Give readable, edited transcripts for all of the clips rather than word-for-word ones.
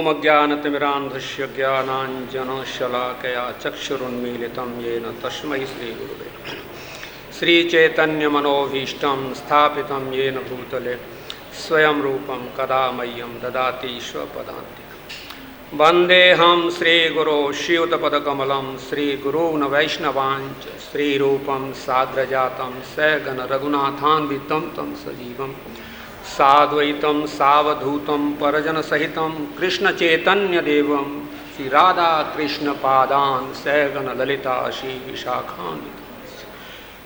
ओमज्ञानतिमिरान्धस्य ज्ञानाञ्जनशलाकया चक्षुरुन्मीलितं येन तस्मै श्रीगुरुवे श्रीचैतन्यमनोभीष्टं स्थापितं येन भूतले स्वयं रूपं कदा मह्यं ददाति स्वपदान्तिकं। वन्देऽहं श्रीगुरो श्रीयुतपदकमलं श्रीगुरून् वैष्णवांश्च श्रीरूपं साग्रजातं सगण रघुनाथान्वितं तं सजीवं साद्वैतं सावधूतं परिजनसहितं कृष्णचैतन्यदेवं श्रीराधाकृष्णपादान् सगण ललिता श्रीविशाखान्वितं।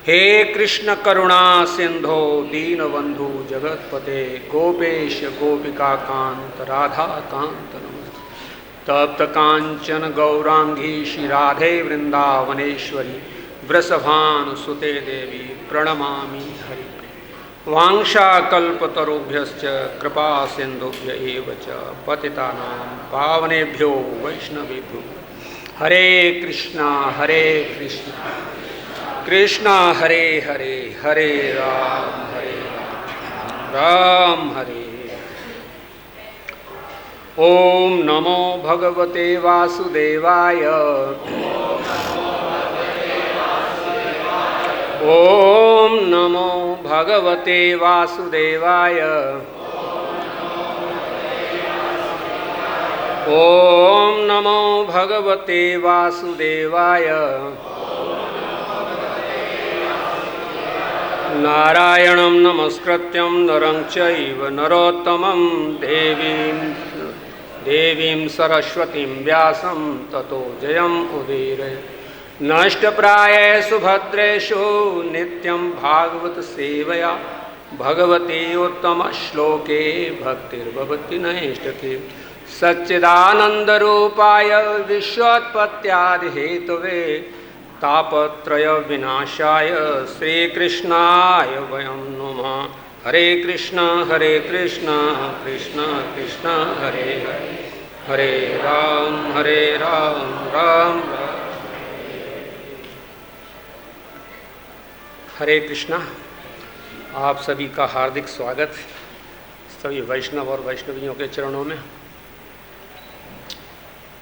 हे कृष्ण करुणा सिंधो दीनबंधु जगतपते गोपेश गोपिकाकांत राधाकांत नमस्ते। तप्त कांचन गौरांगी श्री राधे वृंदावनेश्वरी वृषभानुसुते देवी प्रणमामि हरिप्रिये। वांशाकल्पतरुभ्यश्च कृपा सिंधुभ्य एव च पतितानां पावनेभ्यो वैष्णवेभ्यो हरे कृष्णा कृष्णा हरे हरे हरे राम राम हरे। ओम नमो भगवते वासुदेवाय ओम नमो भगवते वासुदेवाय ओम नमो भगवते वासुदेवाय। नारायणं नमस्कृत्यं नरं चैव नरोत्तमं देवीं सरस्वतीं व्यासं ततो जयम् उदीरये। नष्टप्रायेषु भद्रेषु नित्यं भागवत सेवया भगवती उत्तमश्लोके भक्तिर्भवति नैष्ठिकी। सच्चिदानन्दरूपाय विश्वोत्पत्त्यादिहेतवे तापत्रय विनाशाय श्रीकृष्णाय वयं नमः। हरे कृष्ण कृष्ण कृष्ण हरे हरे हरे राम राम राम। हरे कृष्णा। आप सभी का हार्दिक स्वागत सभी वैष्णव और वैष्णवियों के चरणों में,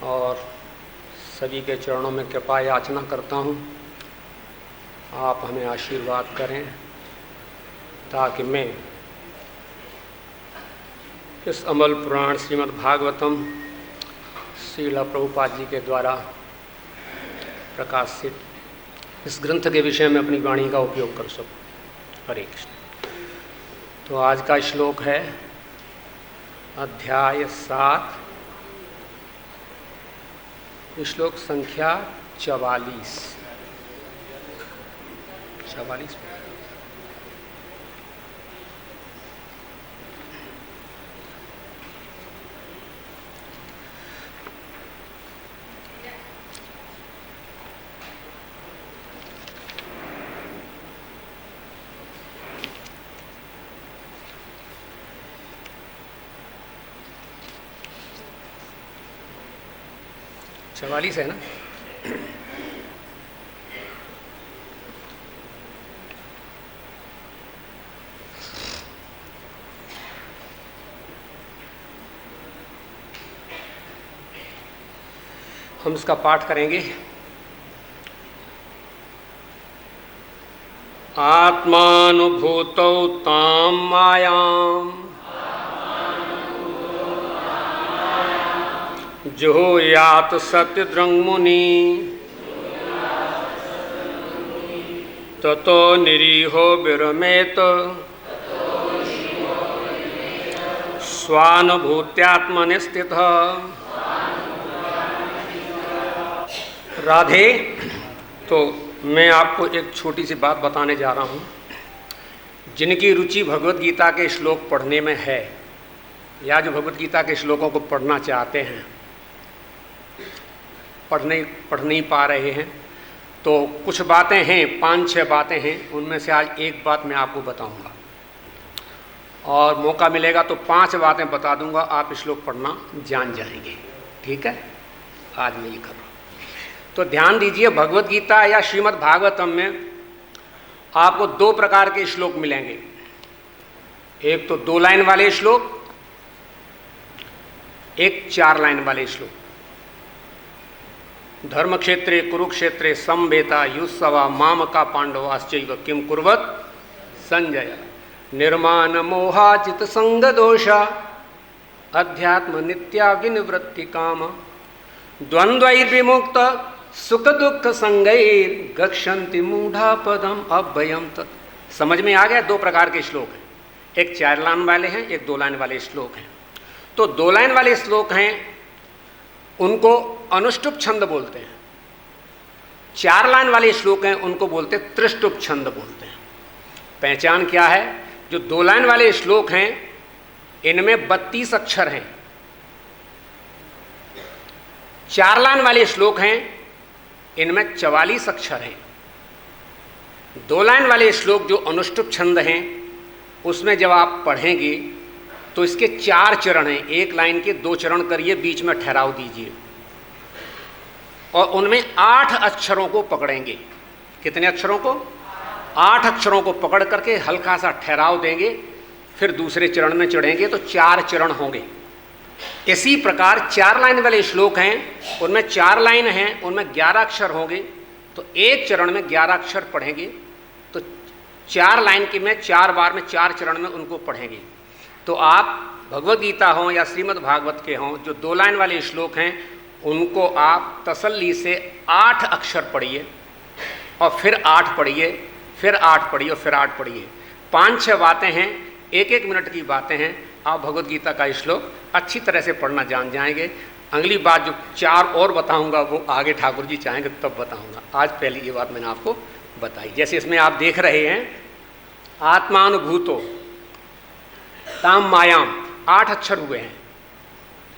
और सभी के चरणों में कृपा याचना करता हूँ आप हमें आशीर्वाद करें ताकि मैं इस अमल पुराण श्रीमद् भागवतम श्रील प्रभुपाद जी के द्वारा प्रकाशित इस ग्रंथ के विषय में अपनी वाणी का उपयोग कर सकूं। हरे कृष्ण। तो आज का श्लोक है अध्याय 7 श्लोक संख्या 44। है ना? हम इसका पाठ करेंगे। आत्मानुभूतौ तां मायां जुहुयात सत्यद्रङ्मुनि ततो निरीहो विरमेत स्वानुभूत्यात्मनि स्थितः। राधे। तो मैं आपको एक छोटी सी बात बताने जा रहा हूँ। जिनकी रुचि भगवत गीता के श्लोक पढ़ने में है या जो भगवत गीता के श्लोकों को पढ़ना चाहते हैं, पढ़ नहीं पा रहे हैं, तो कुछ बातें हैं, 5-6 बातें हैं, उनमें से आज एक बात मैं आपको बताऊंगा और मौका मिलेगा तो 5 बातें बता दूंगा, आप श्लोक पढ़ना जान जाएंगे। ठीक है? आज मैं ये कर रहा हूँ। तो ध्यान दीजिए, भगवत गीता या श्रीमद् भागवतम में आपको 2 प्रकार के श्लोक मिलेंगे। एक तो 2 लाइन वाले श्लोक, एक 4 लाइन वाले श्लोक। धर्मक्षेत्रे कुरुक्षेत्रे समवेता युत्सवा मामका पांडवाश्चैव किम कुर्वत संजय निर्माण मोहाजित संग दोषा अध्यात्म नित्या विनिवृत्ति काम द्वंद्वैर्विमुक्त सुख दुख संगैर गच्छन्ति मूढ़ा पदम अभयम तत्। समझ में आ गया? 2 प्रकार के श्लोक हैं, एक 4 लाइन वाले हैं, एक 2 लाइन वाले श्लोक हैं। तो 2 लाइन वाले श्लोक हैं उनको अनुष्टुप छंद बोलते हैं, 4 लाइन वाले श्लोक हैं उनको बोलते त्रिष्टुप छंद बोलते हैं। पहचान क्या है? जो 2 लाइन वाले श्लोक हैं इनमें 32 अक्षर हैं, 4 लाइन वाले श्लोक हैं इनमें 44 अक्षर हैं। 2 लाइन वाले श्लोक जो अनुष्टुप छंद हैं उसमें जब आप पढ़ेंगे तो इसके 4 चरण हैं, 1 लाइन के 2 चरण करिए, बीच में ठहराव दीजिए और उनमें 8 अक्षरों को पकड़ेंगे। कितने अक्षरों को? 8 अक्षरों को पकड़ करके हल्का सा ठहराव देंगे, फिर दूसरे चरण में चढ़ेंगे तो 4 चरण होंगे। इसी प्रकार 4 लाइन वाले श्लोक हैं उनमें 4 लाइन हैं, उनमें 11 अक्षर होंगे, तो एक चरण में 11 अक्षर पढ़ेंगे, तो 4 लाइन के में 4 बार में 4 चरण में उनको पढ़ेंगे। तो आप भगवद गीता हों या श्रीमद् भागवत के हों, जो 2 लाइन वाले श्लोक हैं उनको आप तसल्ली से 8 अक्षर पढ़िए और फिर 8 पढ़िए, फिर 8 पढ़िए और फिर 8 पढ़िए। 5-6 बातें हैं, 1-1 मिनट की बातें हैं। आप भगवद गीता का श्लोक अच्छी तरह से पढ़ना जान जाएंगे। अगली बात जो 4 और बताऊंगा वो आगे ठाकुर जी चाहेंगे तब बताऊंगा। आज पहले ये बात मैंने आपको बताई। जैसे इसमें आप देख रहे हैं आत्मानुभूतो ताम मायाम, 8 अक्षर हुए हैं।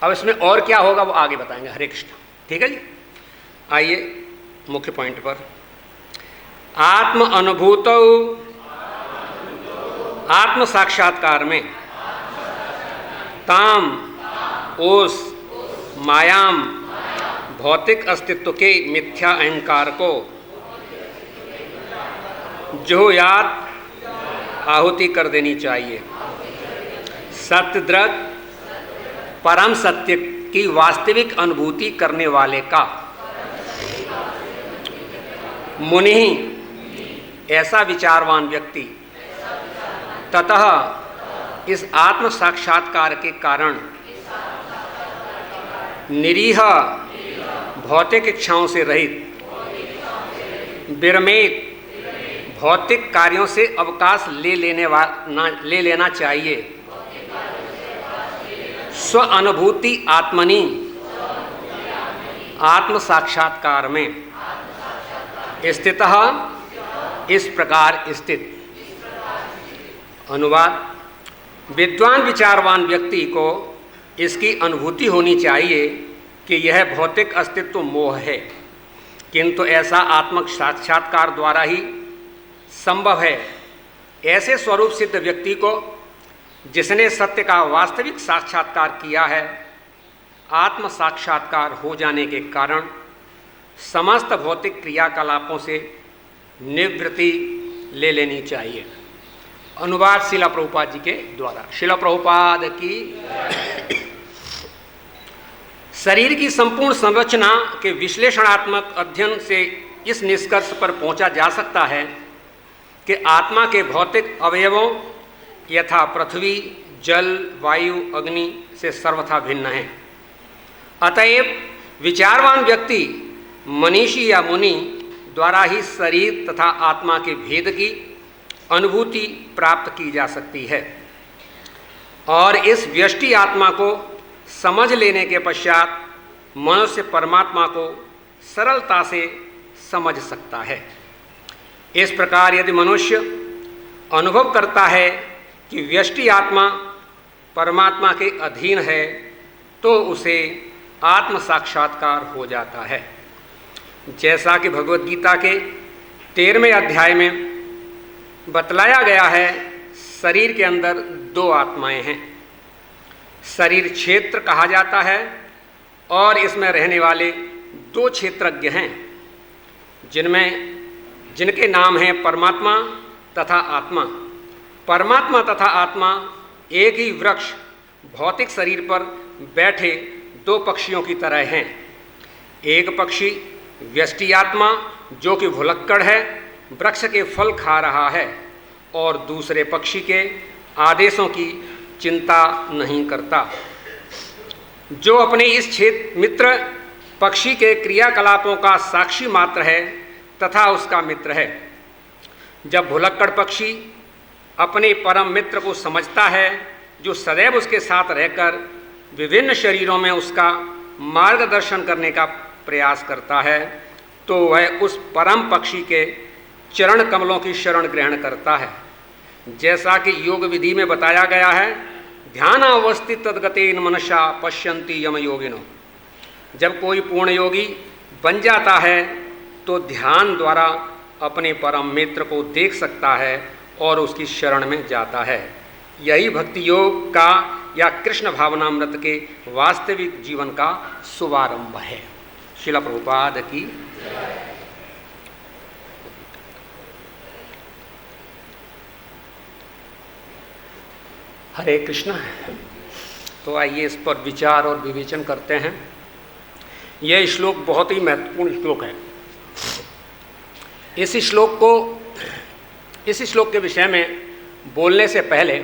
अब इसमें और क्या होगा वो आगे बताएंगे। हरे कृष्ण। ठीक है जी, आइए मुख्य पॉइंट पर। आत्म अनुभूतो, आत्म साक्षात्कार में ताम ओस मायाम भौतिक अस्तित्व के मिथ्या अहंकार को जो याद आहुति कर देनी चाहिए। सत्य दृढ़ परम सत्य की वास्तविक अनुभूति करने वाले का मुनि ऐसा विचारवान व्यक्ति ततः इस आत्म साक्षात्कार के कारण निरीह भौतिक इच्छाओं से रहित विरमित भौतिक कार्यों से अवकाश ले लेना चाहिए। स्व अनुभूति आत्मनि आत्म साक्षात्कार में स्थितः इस प्रकार स्थित। अनुवाद। विद्वान विचारवान व्यक्ति को इसकी अनुभूति होनी चाहिए कि यह भौतिक अस्तित्व मोह है, किंतु ऐसा आत्मक साक्षात्कार द्वारा ही संभव है। ऐसे स्वरूप सिद्ध व्यक्ति को जिसने सत्य का वास्तविक साक्षात्कार किया है, आत्म साक्षात्कार हो जाने के कारण समस्त भौतिक क्रियाकलापों से निवृत्ति ले लेनी चाहिए। अनुवाद शिला प्रभुपाद जी के द्वारा। शिला प्रभुपाद की। शरीर की संपूर्ण संरचना के विश्लेषणात्मक अध्ययन से इस निष्कर्ष पर पहुंचा जा सकता है कि आत्मा के भौतिक अवयवों यथा पृथ्वी, जल, वायु, अग्नि से सर्वथा भिन्न है। अतएव विचारवान व्यक्ति मनीषी या मुनि द्वारा ही शरीर तथा आत्मा के भेद की अनुभूति प्राप्त की जा सकती है और इस व्यष्टि आत्मा को समझ लेने के पश्चात मनुष्य परमात्मा को सरलता से समझ सकता है। इस प्रकार यदि मनुष्य अनुभव करता है कि व्यष्टि आत्मा परमात्मा के अधीन है तो उसे आत्म साक्षात्कार हो जाता है। जैसा कि भगवद गीता के 13वें अध्याय में बतलाया गया है, शरीर के अंदर 2 आत्माएं हैं। शरीर क्षेत्र कहा जाता है और इसमें रहने वाले 2 क्षेत्रज्ञ हैं जिनके नाम हैं परमात्मा तथा आत्मा। परमात्मा तथा आत्मा एक ही वृक्ष भौतिक शरीर पर बैठे दो पक्षियों की तरह हैं। एक पक्षी व्यष्टि आत्मा जो कि भुलक्कड़ है, वृक्ष के फल खा रहा है, और दूसरे पक्षी के आदेशों की चिंता नहीं करता, जो अपने इस मित्र पक्षी के क्रियाकलापों का साक्षी मात्र है तथा उसका मित्र है। जब भुलक्कड़ पक्षी अपने परम मित्र को समझता है, जो सदैव उसके साथ रहकर विभिन्न शरीरों में उसका मार्गदर्शन करने का प्रयास करता है, तो वह उस परम पक्षी के चरण कमलों की शरण ग्रहण करता है। जैसा कि योग विधि में बताया गया है, ध्यानावस्थित तद्गतेन मनसा पश्यन्ति यम योगिनो। जब कोई पूर्ण योगी बन जाता है तो ध्यान द्वारा अपने परम मित्र को देख सकता है और उसकी शरण में जाता है। यही भक्ति योग का या कृष्ण भावनामृत के वास्तविक जीवन का शुभारंभ है। श्रील प्रभुपाद की। हरे कृष्ण। तो आइए इस पर विचार और विवेचन करते हैं। यह श्लोक बहुत ही महत्वपूर्ण श्लोक है। इस श्लोक के विषय में बोलने से पहले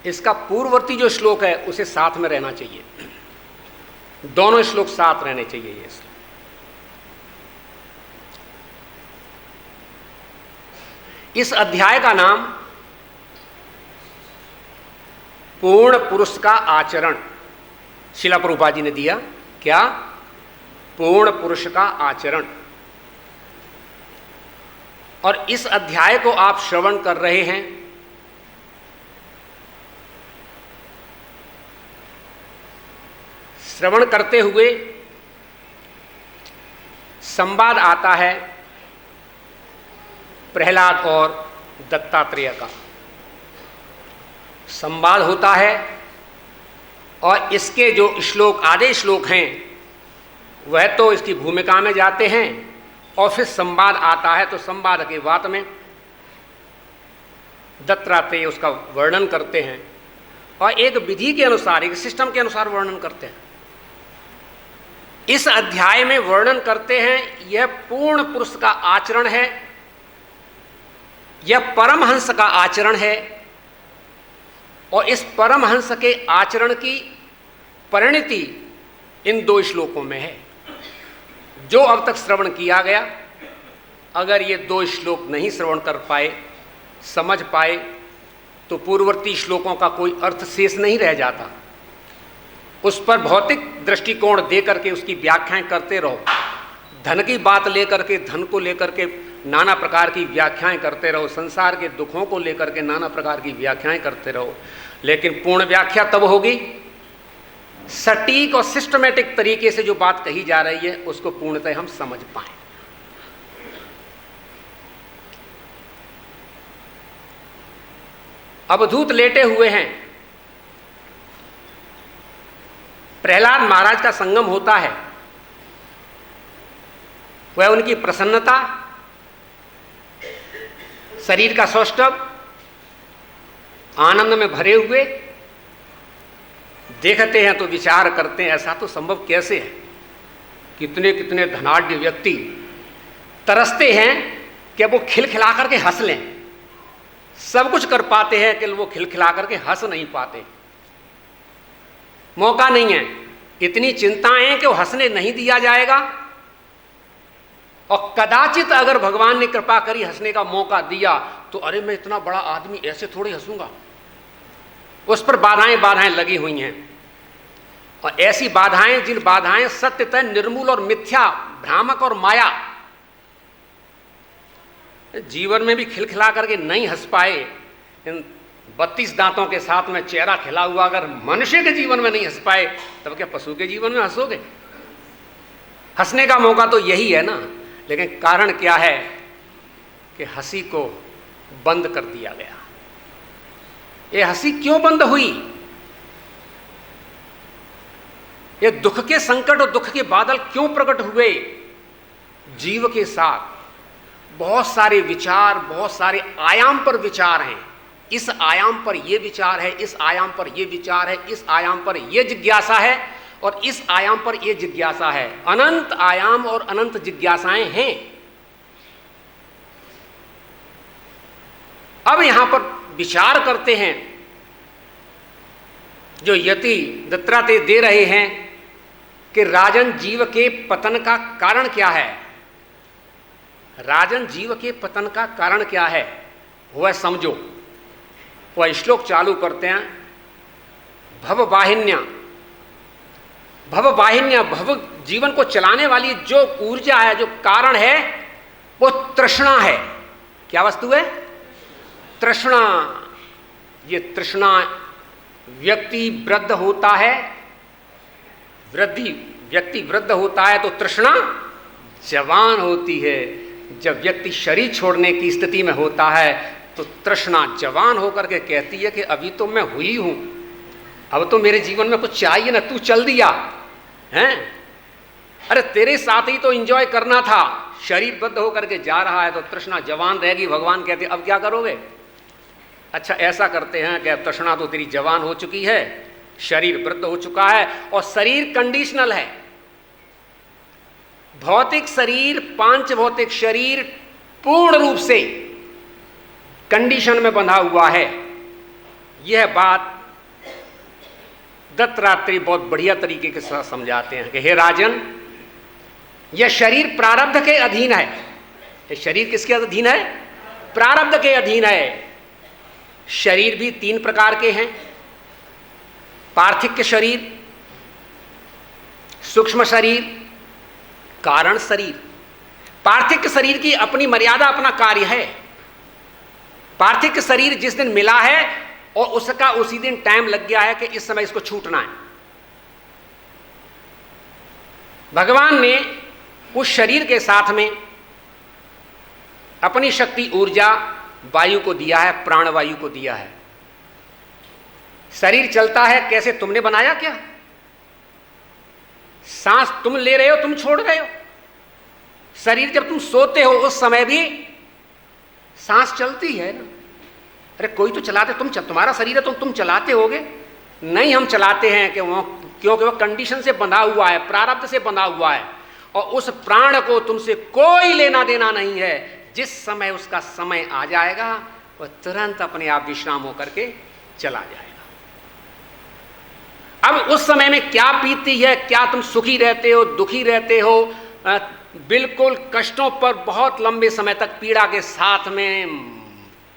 इसका पूर्ववर्ती जो श्लोक है उसे साथ में रहना चाहिए। दोनों श्लोक साथ रहने चाहिए। ये इस अध्याय का नाम पूर्ण पुरुष का आचरण श्रील प्रभुपाद जी ने दिया। क्या? पूर्ण पुरुष का आचरण। और इस अध्याय को आप श्रवण कर रहे हैं। श्रवण करते हुए संवाद आता है प्रहलाद और दत्तात्रेय का। संवाद होता है और इसके जो श्लोक आधे श्लोक हैं वह तो इसकी भूमिका में जाते हैं और फिर संवाद आता है। तो संवाद के बाद में दत्तात्रेय उसका वर्णन करते हैं और एक विधि के अनुसार, एक सिस्टम के अनुसार वर्णन करते हैं। इस अध्याय में वर्णन करते हैं यह पूर्ण पुरुष का आचरण है, यह परमहंस का आचरण है और इस परमहंस के आचरण की परिणति इन दो श्लोकों में है। जो अब तक श्रवण किया गया, अगर ये दो श्लोक नहीं श्रवण कर पाए, समझ पाए, तो पूर्ववर्ती श्लोकों का कोई अर्थ शेष नहीं रह जाता। उस पर भौतिक दृष्टिकोण दे करके उसकी व्याख्याएं करते रहो। धन की बात लेकर के, धन को लेकर के नाना प्रकार की व्याख्याएं करते रहो, संसार के दुखों को लेकर के नाना प्रकार की व्याख्याएं करते रहो, लेकिन पूर्ण व्याख्या तब होगी सटीक और सिस्टमेटिक तरीके से जो बात कही जा रही है उसको पूर्णतः हम समझ पाएं। अवधूत लेटे हुए हैं। प्रहलाद महाराज का संगम होता है। वह उनकी प्रसन्नता, शरीर का सौष्ठव, आनंद में भरे हुए देखते हैं तो विचार करते हैं ऐसा तो संभव कैसे है। कितने कितने धनाढ्य व्यक्ति तरसते हैं कि वो खिलखिला करके हंस लें। सब कुछ कर पाते हैं कि वो खिलखिला करके हंस नहीं पाते, मौका नहीं है। इतनी चिंताएं हैं कि वो हंसने नहीं दिया जाएगा और कदाचित अगर भगवान ने कृपा करी हंसने का मौका दिया तो अरे मैं इतना बड़ा आदमी ऐसे थोड़ी हंसूंगा। उस पर बाधाएं लगी हुई हैं और ऐसी बाधाएं, जिन बाधाएं सत्यतः निर्मूल और मिथ्या, भ्रामक और माया, जीवन में भी खिलखिला करके नहीं हंस पाए। इन 32 दांतों के साथ में चेहरा खिला हुआ अगर मनुष्य के जीवन में नहीं हंस पाए, तब क्या पशु के जीवन में हंसोगे? हंसने का मौका तो यही है ना। लेकिन कारण क्या है कि हंसी को बंद कर दिया गया। ये हंसी क्यों बंद हुई? ये दुख के संकट और दुख के बादल क्यों प्रकट हुए? जीव के साथ बहुत सारे विचार, बहुत सारे आयाम पर विचार हैं। इस आयाम पर ये विचार है, इस आयाम पर ये विचार है, इस आयाम पर ये जिज्ञासा है और इस आयाम पर ये जिज्ञासा है। अनंत आयाम और अनंत जिज्ञासाएं हैं। अब यहां पर विचार करते हैं, जो यति दत्तात्रेय दे रहे हैं कि राजन जीव के पतन का कारण क्या है। राजन जीव के पतन का कारण क्या है वह समझो। वह श्लोक चालू करते हैं, भववाहिन्या, भववाहिन्या, भव जीवन को चलाने वाली जो ऊर्जा है, जो कारण है, वो तृष्णा है। क्या वस्तु है? तृष्णा। ये तृष्णा व्यक्ति वृद्ध होता है, व्यक्ति वृद्ध होता है तो तृष्णा जवान होती है। जब व्यक्ति शरीर छोड़ने की स्थिति में होता है तो तृष्णा जवान होकर के कहती है कि अभी तो मैं हुई हूं, अब तो मेरे जीवन में कुछ चाहिए ना, तू चल दिया हैं, अरे तेरे साथ ही तो एंजॉय करना था, शरीर बद्ध होकर के जा रहा है तो तृष्णा जवान रहेगी। भगवान कहते अब क्या करोगे? अच्छा ऐसा करते हैं कि तृष्णा तो तेरी जवान हो चुकी है, शरीर वृद्ध हो चुका है और शरीर कंडीशनल है। भौतिक शरीर, पांच भौतिक शरीर पूर्ण रूप से कंडीशन में बंधा हुआ है। यह बात दत्तात्रेय बहुत बढ़िया तरीके के साथ समझाते हैं कि हे राजन, यह शरीर प्रारब्ध के अधीन है। यह शरीर किसके अधीन है? प्रारब्ध के अधीन है। शरीर भी तीन प्रकार के हैं, पार्थिक शरीर, सूक्ष्म शरीर, कारण शरीर। पार्थिक शरीर की अपनी मर्यादा, अपना कार्य है। पार्थिक शरीर जिस दिन मिला है और उसका उसी दिन टाइम लग गया है कि इस समय इसको छूटना है। भगवान ने उस शरीर के साथ में अपनी शक्ति ऊर्जा वायु को दिया है, प्राणवायु को दिया है। शरीर चलता है कैसे? तुमने बनाया क्या? सांस तुम ले रहे हो, तुम छोड़ रहे हो। शरीर जब तुम सोते हो उस समय भी सांस चलती है ना। अरे कोई तो चलाते, तुम्हारा शरीर है, तुम चलाते होगे। नहीं, हम चलाते हैं क्योंकि वह कंडीशन से बंधा हुआ है, प्रारब्ध से बंधा हुआ है और उस प्राण को तुमसे कोई लेना देना नहीं है। जिस समय उसका समय आ जाएगा वह तुरंत अपने आप विश्राम होकर के चला जाएगा। अब उस समय में क्या बीतती है, क्या तुम सुखी रहते हो, दुखी रहते हो, बिल्कुल कष्टों पर बहुत लंबे समय तक पीड़ा के साथ में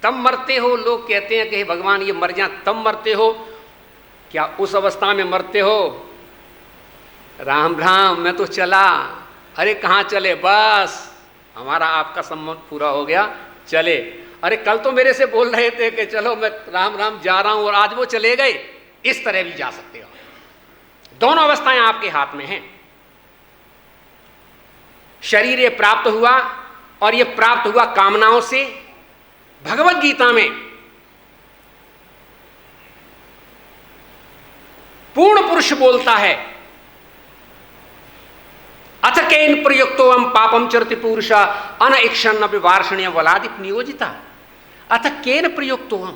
तब मरते हो। लोग कहते हैं कि हे भगवान ये मर जा, तब मरते हो क्या? उस अवस्था में मरते हो? राम राम मैं तो चला। अरे कहाँ चले? बस हमारा आपका संबंध पूरा हो गया, चले। अरे कल तो मेरे से बोल रहे थे कि चलो मैं राम राम जा रहा हूं और आज वो चले गए। इस तरह भी जा सकते हो। दोनों अवस्थाएं आपके हाथ में हैं। शरीर ये प्राप्त हुआ और ये प्राप्त हुआ कामनाओं से। भगवत गीता में पूर्ण पुरुष बोलता है, अथ केन प्रयुक्तो हम पापम चरति पुरुष अनइक्षण वार्षणीय वलादि नियोजिता। अथ केन प्रयुक्तो हम,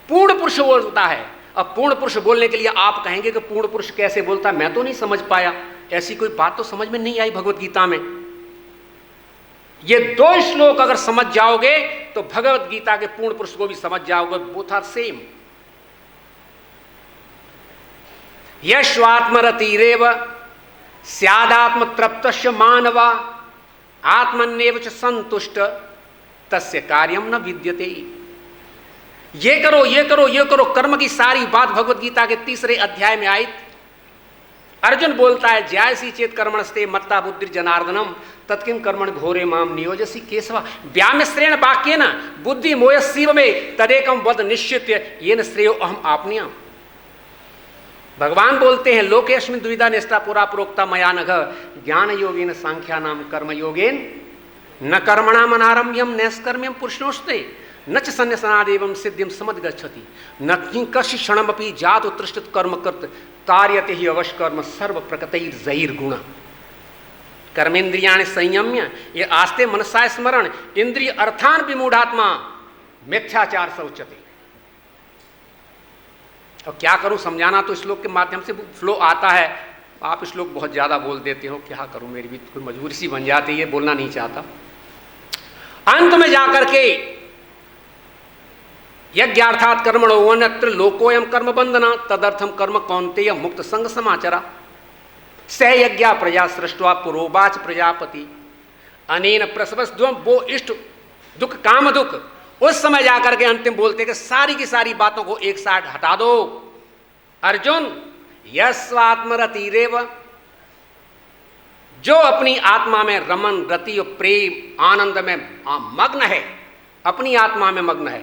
पूर्ण पुरुष बोलता है। अब पूर्ण पुरुष बोलने के लिए आप कहेंगे कि पूर्ण पुरुष कैसे बोलता है? मैं तो नहीं समझ पाया, ऐसी कोई बात तो समझ में नहीं आई भगवत गीता में। ये दो श्लोक अगर समझ जाओगे तो भगवत गीता के पूर्ण पुरुष को भी समझ जाओगे। Both are same. यश्वात्मरतिरेव स्यादात्म तृप्तस्य मानवा आत्मन्येव च संतुष्ट तस्य कार्यम न विद्यते। ये करो, ये करो, ये करो, कर्म की सारी बात भगवत गीता के 3 अध्याय में आई। अर्जुन बोलता है ज्यायसी चेत कर्मणस्ते मत्ता बुद्धि जनार्दनम तत्किम कर्मण घोरे माम नियोजसी केशवा व्यामिश्रेण वाक्येन बुद्धि मोयसीव में तदेकम वद निश्चित्य येन श्रेयो अहम आपनियाम। भगवान बोलते हैं लोकेस्मिन् द्विधा निष्ठा पुरा प्रोक्ता मया नघ ज्ञान योगेन सांख्या नाम कर्म योगेन न कर्मणाम अनारम्भ्यम नैष्कर्म्यम पुरुषोस्ते न च सन्न्यासनादेवं सिद्धिं समधिगच्छति न किंकस्य क्षणमपि जात उत्कृष्ट कर्म कर्त कार्यते ही अवश्य कर्म सर्व प्रकृतिर्जैर गुण। कर्मेन्द्रियाणि संयम्य ये आस्ते मनसा स्मरण इंद्रिय अर्थान विमूढ़ात्मा मिथ्याचार स उच्यते। और क्या करूं, समझाना तो श्लोक के माध्यम से फ्लो आता है, आप श्लोक बहुत ज़्यादा बोल देते हो, क्या करूं, मेरी भी कोई मजबूरी सी बन जाती है, बोलना नहीं चाहता। अंत में जाकर के यज्ञार्थात कर्मणो अन्यत्र लोकोयम कर्म बंधना तदर्थम कर्म कौन्तेय मुक्त संग समाचरा स यज्ञा प्रजा सृष्टवा पुरोवाच प्रजापति अनेन प्रसवस्ध्वम, वो इष्ट दुख काम दुख। उस समय जाकर के अंतिम बोलते कि सारी की सारी बातों को एक साथ हटा दो अर्जुन। यस्वात्मरतिरेव, जो अपनी आत्मा में रमन रति और प्रेम आनंद में मग्न है, अपनी आत्मा में मग्न है।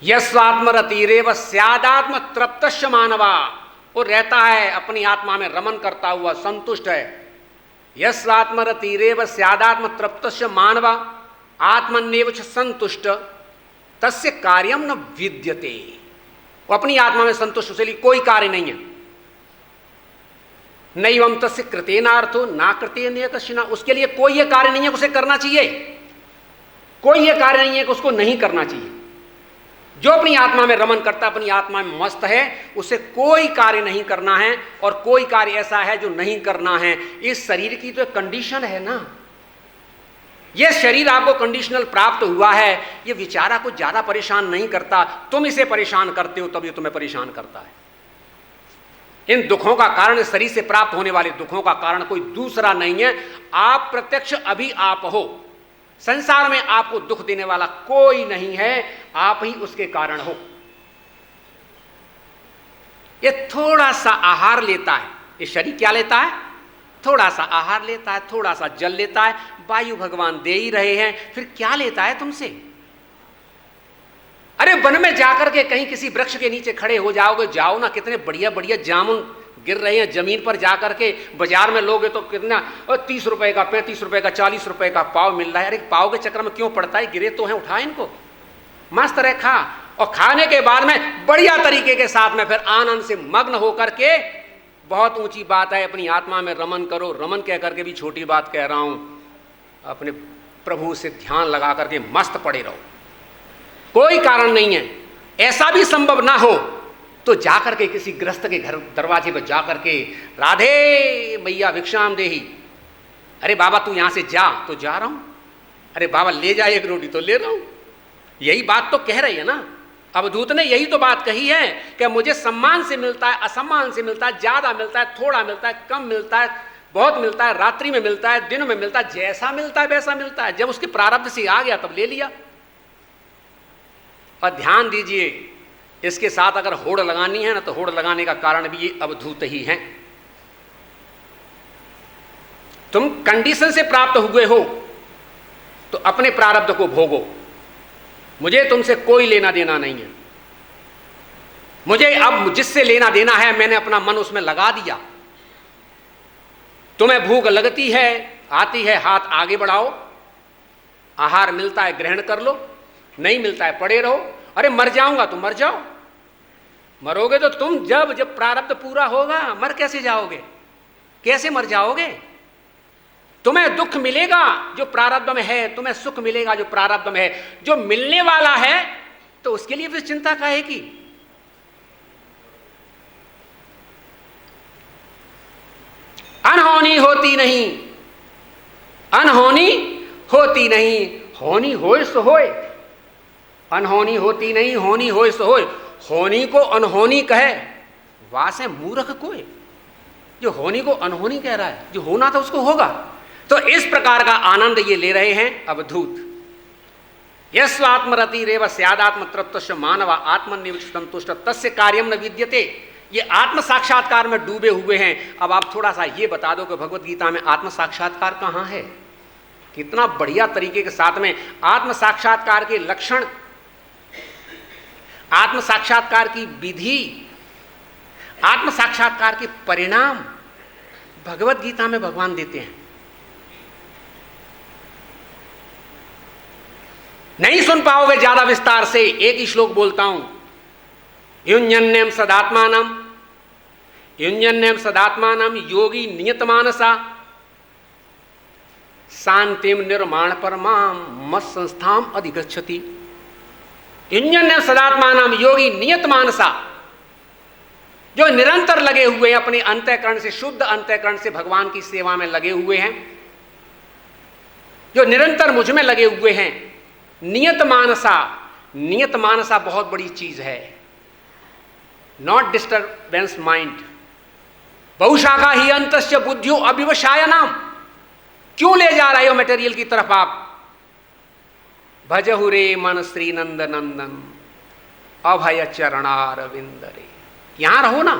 यस्वात्मरतिरेव स्यादात्म तृप्तस्य मानवा, वो रहता है अपनी आत्मा में रमन करता हुआ, संतुष्ट है। यस्वात्मरतिरेव स्यादात्म तृप्तस्य मानवा आत्मन्येव च संतुष्ट तस्य कार्यम न विद्यते। वो अपनी आत्मा में संतुष्ट, उसके लिए कोई कार्य नहीं है। नैवं तस्य कृतेनार्थो ना कृतेन कश्चिना, उसके लिए कोई ये कार्य नहीं है उसे करना चाहिए, कोई ये कार्य नहीं है कि उसको नहीं करना चाहिए। जो अपनी आत्मा में रमन करता, अपनी आत्मा में मस्त है, उसे कोई कार्य नहीं करना है, और कोई कार्य ऐसा है जो नहीं करना है। इस शरीर की तो कंडीशन है ना, यह शरीर आपको कंडीशनल प्राप्त हुआ है, यह विचारा को ज्यादा परेशान नहीं करता, तुम इसे परेशान करते हो तब ये तुम्हें परेशान करता है। इन दुखों का कारण, इस शरीर से प्राप्त होने वाले दुखों का कारण कोई दूसरा नहीं है, आप प्रत्यक्ष अभी आप हो। संसार में आपको दुख देने वाला कोई नहीं है, आप ही उसके कारण हो। ये थोड़ा सा आहार लेता है, ये शरीर क्या लेता है, थोड़ा सा आहार लेता है, थोड़ा सा जल लेता है, वायु भगवान दे ही रहे हैं, फिर क्या लेता है तुमसे। अरे वन में जाकर के कहीं किसी वृक्ष के नीचे खड़े हो जाओगे, जाओ ना, कितने बढ़िया बढ़िया जामुन गिर रहे हैं जमीन पर, जाकर के बाजार में लोगे तो कितना, 30 रुपए का, 35 रुपए का, 40 रुपए का पाव मिल रहा है। अरे पाव के चक्कर में क्यों पड़ता है, गिरे तो हैं, उठा इनको, मस्त रहे खा, और खाने के बाद में बढ़िया तरीके के साथ में फिर आनंद से मग्न होकर के, बहुत ऊंची बात है, अपनी आत्मा में रमन करो। रमन कह करके भी छोटी बात कह रहा हूं, अपने प्रभु से ध्यान लगा करके मस्त पड़े रहो, कोई कारण नहीं है। ऐसा भी संभव ना हो तो जाकर के किसी गृहस्थ के घर दरवाजे पर जाकर के, राधे मैया भिक्षाम देही, अरे बाबा तू यहां से जा, तो जा रहा हूं, अरे बाबा ले जा एक रोटी, तो ले रहा हूं। यही बात तो कह रही है ना, अवधूत ने यही तो बात कही है कि मुझे सम्मान से मिलता है, असम्मान से मिलता है, ज्यादा मिलता है, थोड़ा मिलता है, कम मिलता है, बहुत मिलता है, रात्रि में मिलता है, दिन में मिलता है, जैसा मिलता है वैसा मिलता है। जब उसके प्रारब्ध से आ गया तब ले लिया। और ध्यान दीजिए, इसके साथ अगर होड़ लगानी है ना, तो होड़ लगाने का कारण भी ये अवधूत ही है। तुम कंडीशन से प्राप्त हुए हो तो अपने प्रारब्ध को भोगो, मुझे तुमसे कोई लेना देना नहीं है। मुझे अब जिससे लेना देना है, मैंने अपना मन उसमें लगा दिया। तुम्हें भूख लगती है, आती है, हाथ आगे बढ़ाओ, आहार मिलता है ग्रहण कर लो, नहीं मिलता है पड़े रहो। अरे मर जाऊंगा तो मर जाओ, मरोगे तो तुम जब प्रारब्ध पूरा होगा, मर कैसे जाओगे, कैसे मर जाओगे। तुम्हें दुख मिलेगा जो प्रारब्ध में है, तुम्हें सुख मिलेगा जो प्रारब्ध में है। जो मिलने वाला है तो उसके लिए फिर चिंता काहे की। अनहोनी होती नहीं, अनहोनी होती नहीं, होनी होए सो होए, अनहोनी होती नहीं, होनी होए सो होए। होनी को अनहोनी कहे, वासे मूर्ख कोई। जो होनी को अनहोनी कह रहा है, जो होना था उसको होगा। तो इस प्रकार का आनंद ये ले रहे हैं अवधूत। यस्वात्मरति रेव स्यादात्म तृप्तस्य मानवा आत्मन्येव संतुष्ट तस्य कार्यम न विद्यते। ये आत्म साक्षात्कार में डूबे हुए हैं। अब आप थोड़ा सा ये बता दो कि भगवत गीता में आत्म साक्षात्कार कहाँ है। कितना बढ़िया तरीके के साथ में आत्म साक्षात्कार के लक्षण, आत्म साक्षात्कार की विधि, आत्म साक्षात्कार के परिणाम भगवत गीता में भगवान देते हैं। नहीं सुन पाओगे ज्यादा विस्तार से, एक ही श्लोक बोलता हूं। युञ्जन्यम सदात्मानम, युञ्जन्यम सदात्मानम योगी नियतमानसा शांतिम निर्माण परमाम मत संस्थाम अधिगच्छति। युञ्जन्यम सदात्मानम योगी नियतमानसा, जो निरंतर लगे हुए हैं, अपने अंतःकरण से, शुद्ध अंतःकरण से भगवान की सेवा में लगे हुए हैं, जो निरंतर मुझ में लगे हुए हैं, नियत मानसा। नियत मानसा बहुत बड़ी चीज है, नॉट डिस्टर्बेंस माइंड। बहुशाखा ही अंतस्य बुद्धियो अविवशाय नाम। क्यों ले जा रहे हो मटेरियल की तरफ आप? भजहु रे मन श्री नंद नंदन अभय चरणारविंद रे। यहां रहो ना,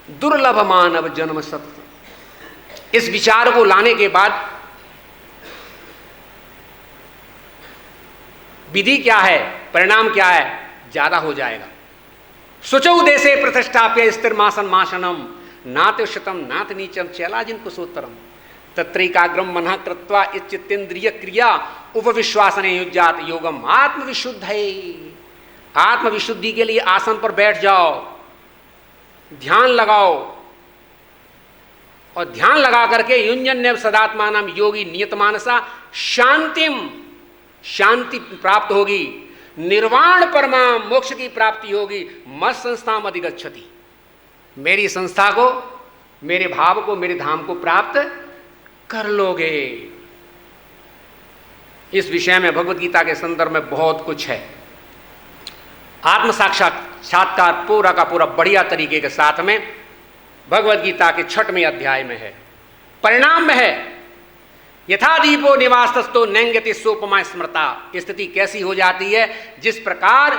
दुर्लभ मानव जन्म सत्य। इस विचार को लाने के बाद विधि क्या है, परिणाम क्या है, ज्यादा हो जाएगा। शुचौ देशे प्रतिष्ठाप्य स्थिरमासन मासनम नात शतम नात नीचम चैलाजिन कुशोत्तरम तत्रैकाग्रम मनः कृत्वा इच्चित्तेन्द्रिय क्रिया उपविश्वासने युज्यात योगम आत्मविशुद्ध है। आत्मविशुद्धि के लिए आसन पर बैठ जाओ, ध्यान लगाओ, और ध्यान लगा करके युञ्जन्य सदात्मानम योगी नियतमानसा शांतिम, शांति प्राप्त होगी। निर्वाण परमाम, मोक्ष की प्राप्ति होगी। मत संस्थाम अधिगच्छति, मेरी संस्था को, मेरे भाव को, मेरे धाम को प्राप्त कर लोगे। इस विषय में भगवत गीता के संदर्भ में बहुत कुछ है। आत्म साक्षात्कार पूरा का पूरा बढ़िया तरीके के साथ में भगवत गीता के 6वें अध्याय में है। परिणाम में है, यथा दीपो निवासस्तो नैंगति सोपमा स्मृता। स्थिति कैसी हो जाती है? जिस प्रकार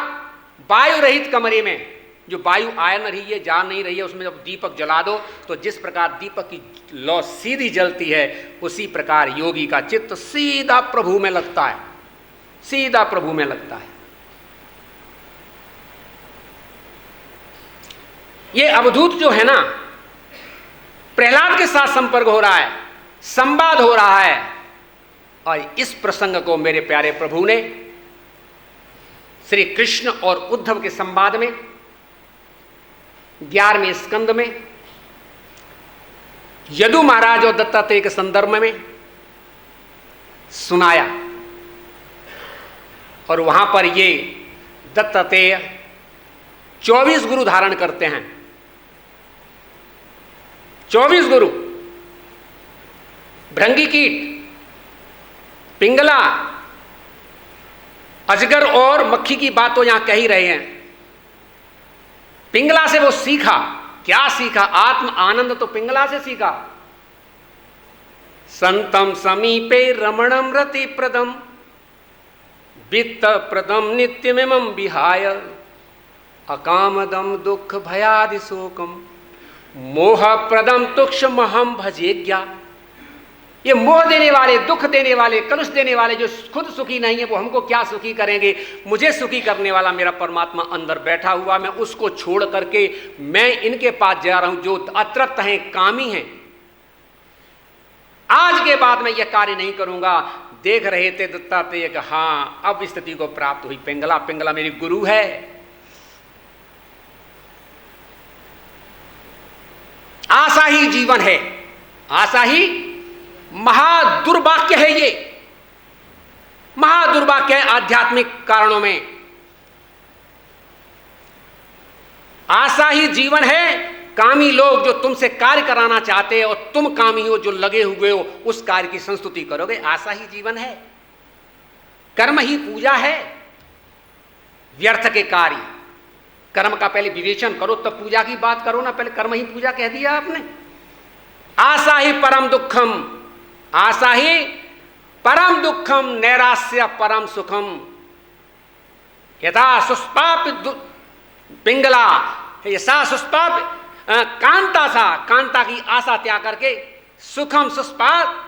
वायु रहित कमरे में जो वायु आ नहीं रही है, जा नहीं रही है, उसमें जब दीपक जला दो तो जिस प्रकार दीपक की लौ सीधी जलती है, उसी प्रकार योगी का चित्त सीधा प्रभु में लगता है, सीधा प्रभु में लगता है। ये अवधूत जो है ना, प्रहलाद के साथ संपर्क हो रहा है, संवाद हो रहा है, और इस प्रसंग को मेरे प्यारे प्रभु ने श्री कृष्ण और उद्धव के संवाद में 11वें स्कंद में यदु महाराज और दत्तात्रेय के संदर्भ में सुनाया। और वहां पर ये दत्तात्रेय 24 गुरु धारण करते हैं। 24 गुरु, भृंगीकीट, पिंगला, अजगर और मक्खी की बात तो यहां कह ही रहे हैं। पिंगला से वो सीखा, क्या सीखा? आत्म आनंद तो पिंगला से सीखा। संतम समीपे रमणम रति प्रदम वित्त प्रदम नित्यमिमं विहाय अकामदम दुख भयादि शोकम मोह प्रदम तुक्षमहम भजेज्ञा। ये मोह देने वाले, दुख देने वाले, कलुष देने वाले जो खुद सुखी नहीं है, वो हमको क्या सुखी करेंगे? मुझे सुखी करने वाला मेरा परमात्मा अंदर बैठा हुआ, मैं उसको छोड़ करके मैं इनके पास जा रहा हूं जो अतृप्त हैं, कामी हैं। आज के बाद मैं यह कार्य नहीं करूंगा। देख रहे थे दत्तात्रेय कि हाँ, अब स्थिति को प्राप्त हुई। पिंगला, पिंगला मेरी गुरु है। आशा ही जीवन है, आशा ही महादुर्वाक्य है। ये महादुर्वाक्य है आध्यात्मिक कारणों में। आशा ही जीवन है। कामी लोग जो तुमसे कार्य कराना चाहते हैं और तुम कामी हो, जो लगे हुए हो, उस कार्य की संस्तुति करोगे। आशा ही जीवन है। कर्म ही पूजा है। व्यर्थ के कार्य, कर्म का पहले विवेचन करो तब पूजा की बात करो ना। पहले कर्म ही पूजा कह दिया आपने। आशा ही परम दुखम, आशा ही परम दुखम नैराश्य परम सुखम। यथा सुष्पाप पिंगला, यथा सुष्पाप कांता सा, कांता की आशा त्याग करके सुखम सुष्पाप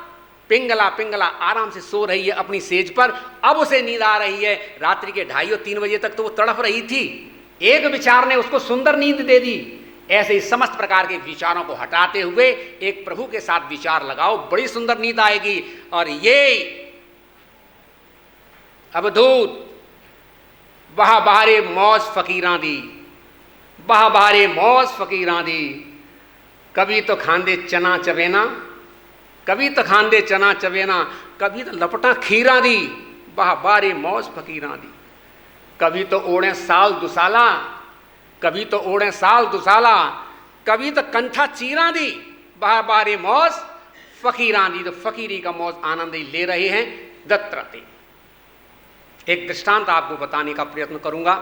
पिंगला, पिंगला आराम से सो रही है अपनी सेज पर। अब उसे नींद आ रही है। रात्रि के 2:30 और 3 बजे तक तो वो तड़प रही थी। एक विचार ने उसको सुंदर नींद दे दी। ऐसे ही समस्त प्रकार के विचारों को हटाते हुए एक प्रभु के साथ विचार लगाओ, बड़ी सुंदर नींद आएगी। और ये अवधूत बहा बहारे मौज फकीरां दी, बहा बहारे मौज फकीरां दी। कभी तो खांदे चना चवेना, कभी तो खांदे चना चवेना, कभी तो लपटा खीरा दी। बहा बहारे मौज फकीरां दी। कभी तो ओढ़े साल दुसाला, कभी तो ओढ़े साल दुसाला, कभी तो कंठा चीरा दी, बार बार मौज फकीरां दी। तो फकीरी का मौज आनंद ही ले रहे हैं दत्तरथी। एक दृष्टांत आपको बताने का प्रयत्न करूंगा।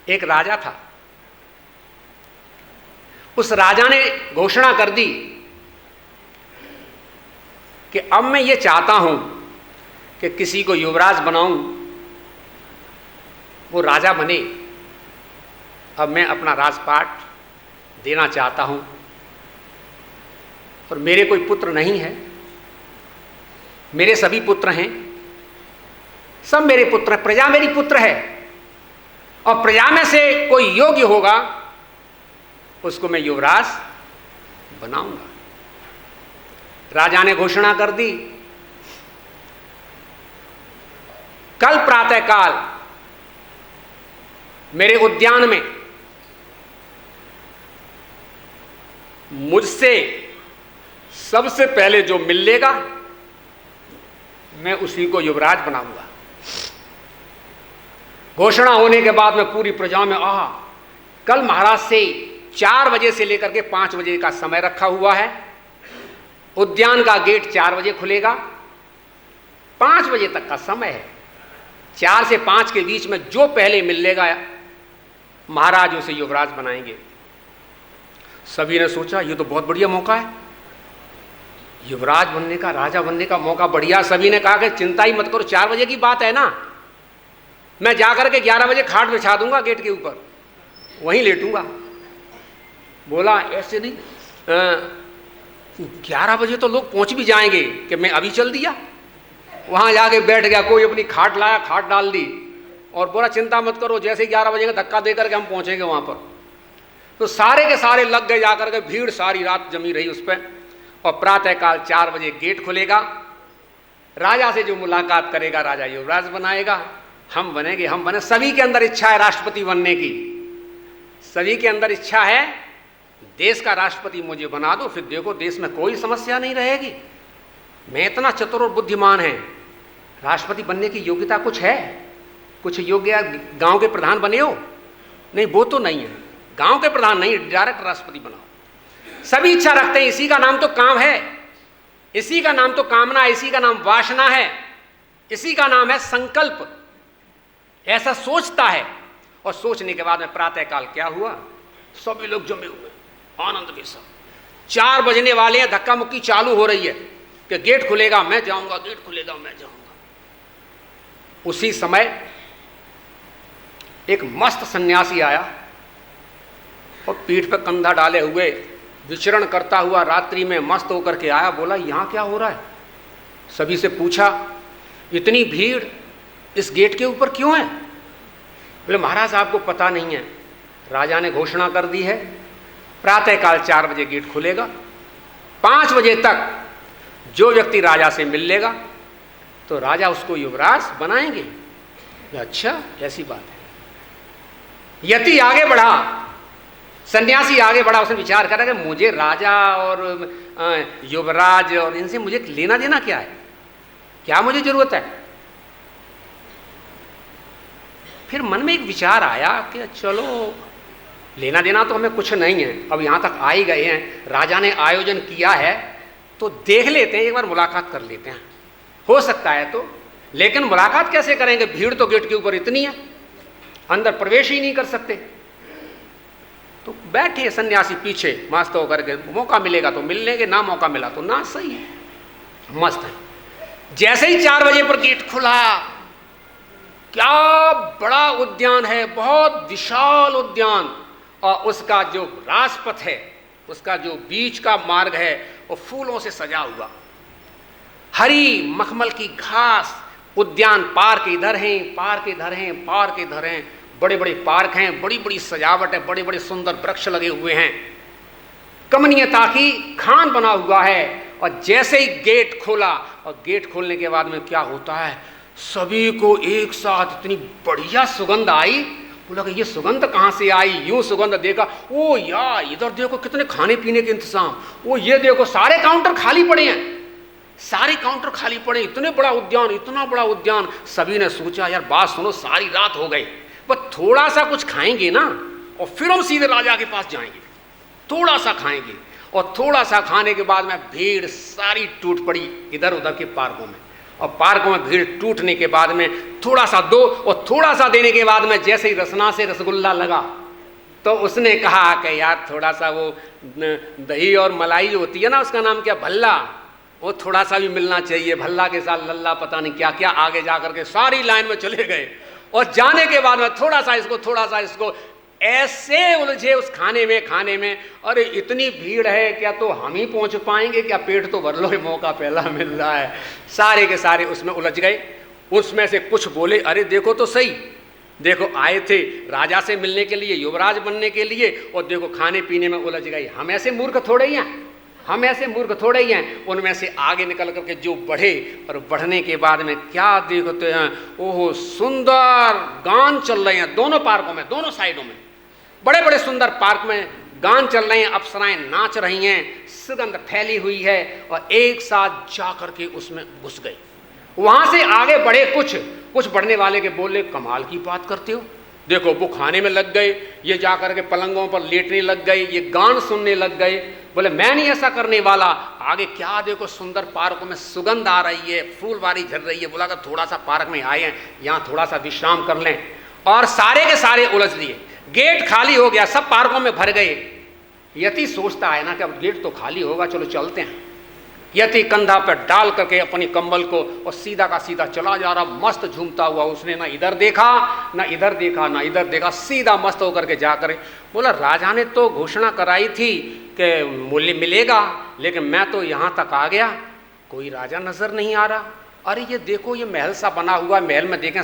एक राजा था, उस राजा ने घोषणा कर दी कि अब मैं ये चाहता हूं कि किसी को युवराज बनाऊं, वो राजा बने। अब मैं अपना राजपाट देना चाहता हूं, और मेरे कोई पुत्र नहीं है, मेरे सभी पुत्र हैं, सब मेरे पुत्र हैं, प्रजा मेरी पुत्र है, और प्रजा में से कोई योग्य होगा उसको मैं युवराज बनाऊंगा। राजा ने घोषणा कर दी, कल प्रातःकाल मेरे उद्यान में मुझसे सबसे पहले जो मिल लेगा मैं उसी को युवराज बनाऊंगा। घोषणा होने के बाद में पूरी प्रजा में कल महाराज से 4 बजे से लेकर के 5 बजे का समय रखा हुआ है, उद्यान का गेट 4 बजे खुलेगा, 5 बजे तक का समय है। 4 से 5 के बीच में जो पहले मिल लेगा महाराज उसे युवराज बनाएंगे। सभी ने सोचा ये तो बहुत बढ़िया मौका है, युवराज बनने का, राजा बनने का मौका बढ़िया। सभी ने कहा कि चिंता ही मत करो, 4 बजे की बात है ना, मैं जाकर के 11 बजे खाट बिछा दूंगा गेट के ऊपर, वहीं लेटूंगा। बोला ऐसे नहीं, 11 बजे तो लोग पहुंच भी जाएंगे कि मैं अभी चल दिया। वहां जाके बैठ गया, कोई अपनी खाट लाया, खाट डाल दी, और बोला चिंता मत करो, जैसे 11 बजे का धक्का देकर के हम पहुंचेंगे वहां पर। तो सारे के सारे लग गए जाकर के, भीड़ सारी रात जमी रही उस पर। और प्रातःकाल 4 बजे गेट खुलेगा, राजा से जो मुलाकात करेगा राजा युवराज बनाएगा, हम बनेंगे, हम बने। सभी के अंदर इच्छा है राष्ट्रपति बनने की, सभी के अंदर इच्छा है देश का राष्ट्रपति मुझे बना दो, फिर देखो देश में कोई समस्या नहीं रहेगी। मैं इतना चतुर और बुद्धिमान है, राष्ट्रपति बनने की योग्यता कुछ है, कुछ योग्य गांव के प्रधान बने हो? नहीं, वो तो नहीं है, गांव के प्रधान नहीं, डायरेक्ट राष्ट्रपति बनाओ। सभी इच्छा रखते हैं, इसी का नाम तो काम है, इसी का नाम तो कामना, इसी का नाम वासना है, इसी का नाम है संकल्प। ऐसा सोचता है, और सोचने के बाद में प्रातःकाल क्या हुआ, सभी लोग जमे हुए आनंद के साथ। 4 बजने वाले हैं, धक्का मुक्की चालू हो रही है कि गेट खुलेगा मैं जाऊंगा, गेट खुलेगा मैं जाऊंगा। उसी समय एक मस्त सन्यासी आया और पीठ पर कंधा डाले हुए विचरण करता हुआ रात्रि में मस्त होकर के आया। बोला यहां क्या हो रहा है? सभी से पूछा इतनी भीड़ इस गेट के ऊपर क्यों है? बोले महाराज आपको पता नहीं है, राजा ने घोषणा कर दी है, प्रातःकाल 4 बजे गेट खुलेगा, 5 बजे तक जो व्यक्ति राजा से मिल लेगा तो राजा उसको युवराज बनाएंगे। अच्छा ऐसी बात है। यति आगे बढ़ा, सन्यासी आगे बढ़ा, उसने विचार करा कि मुझे राजा और युवराज और इनसे मुझे लेना देना क्या है, क्या मुझे जरूरत है? फिर मन में एक विचार आया कि चलो लेना देना तो हमें कुछ नहीं है, अब यहाँ तक आ ही गए हैं, राजा ने आयोजन किया है तो देख लेते हैं, एक बार मुलाकात कर लेते हैं, हो सकता है तो। लेकिन मुलाकात कैसे करेंगे, भीड़ तो गेट के ऊपर इतनी है, अंदर प्रवेश ही नहीं कर सकते। तो बैठे सन्यासी पीछे मस्त होकर के, मौका मिलेगा तो मिल लेंगे, ना मौका मिला तो ना, सही है, मस्त है। जैसे ही 4 बजे पर गेट खुला, क्या बड़ा उद्यान है, बहुत विशाल उद्यान, और उसका जो राजपथ है, उसका जो बीच का मार्ग है वो फूलों से सजा हुआ, हरी मखमल की घास, उद्यान पार्क इधर हैं, पार्क इधर हैं, पार्क इधर हैं, बड़े बड़े पार्क हैं, बड़ी बड़ी सजावट है, बड़े बड़े सुंदर वृक्ष लगे हुए हैं, कमनीयता की खान बना हुआ है। और जैसे ही गेट खोला, और गेट खोलने के बाद में क्या होता है, सभी को एक साथ इतनी बढ़िया सुगंध आई। बोला कि ये सुगंध कहाँ से आई? यूं सुगंध देखा, ओ यार इधर देखो कितने खाने पीने के इंतजाम, वो ये देखो सारे काउंटर खाली पड़े हैं, सारे काउंटर खाली पड़े, इतने बड़ा उद्यान, इतना बड़ा उद्यान। सभी ने सोचा यार बात सुनो, सारी रात हो गई, बस थोड़ा सा कुछ खाएंगे ना, और फिर हम सीधे राजा के पास जाएंगे, थोड़ा सा खाएंगे, और थोड़ा सा खाने के बाद में भीड़ सारी टूट पड़ी इधर उधर के पार्कों में, और पार्कों में भीड़ टूटने के बाद में थोड़ा सा दो, और थोड़ा सा देने के बाद में जैसे ही रसना से रसगुल्ला लगा तो उसने कहा कि यार थोड़ा सा वो दही और मलाई जो होती है ना, उसका नाम क्या, भल्ला, वो थोड़ा सा भी मिलना चाहिए। भल्ला के साथ लल्ला पता नहीं क्या क्या, आगे जा करके सारी लाइन में चले गए, और जाने के बाद में थोड़ा सा इसको ऐसे उलझे उस खाने में, अरे इतनी भीड़ है, क्या तो हम ही पहुंच पाएंगे क्या, पेट तो भर लो, मौका पहला मिल रहा है। सारे के सारे उसमें उलझ गए। उसमें से कुछ बोले, अरे देखो तो सही, देखो आए थे राजा से मिलने के लिए, युवराज बनने के लिए, और देखो खाने पीने में उलझ गए। हम ऐसे मूर्ख थोड़े ही हैं। उनमें से आगे निकल करके जो बढ़े, और बढ़ने के बाद में क्या देखते हैं, ओहो सुंदर गान चल रहे हैं दोनों पार्कों में, दोनों साइडों में बड़े बड़े सुंदर पार्क में गान चल रहे हैं, अप्सराएं नाच रही हैं, सुगंध फैली हुई है, और एक साथ जा करके उसमें घुस गए। वहां से आगे बढ़े, कुछ बढ़ने वाले के बोले, कमाल की बात करते हो, देखो वो खाने में लग गए, ये जा करके पलंगों पर लेटने लग गए, ये गान सुनने लग गए। बोले मैं नहीं ऐसा करने वाला, आगे क्या देखो सुंदर पार्क में सुगंध आ रही है, फूलवारी झड़ रही है, बोला कि थोड़ा सा पार्क में आए हैं, यहाँ थोड़ा सा विश्राम कर लें। और सारे के सारे उलझ लिए, गेट खाली हो गया, सब पार्कों में भर गए। यति सोचता है ना कि अब गेट तो खाली होगा, चलो चलते हैं। यति कंधा पर डाल करके अपनी कंबल को और सीधा का सीधा चला जा रहा, मस्त झूमता हुआ। उसने ना इधर देखा ना इधर देखा, सीधा मस्त होकर के जाकर बोला, राजा ने तो घोषणा कराई थी कि मूल्य मिलेगा, लेकिन मैं तो यहाँ तक आ गया, कोई राजा नजर नहीं आ रहा। अरे ये देखो, ये महल सा बना हुआ, महल में देखें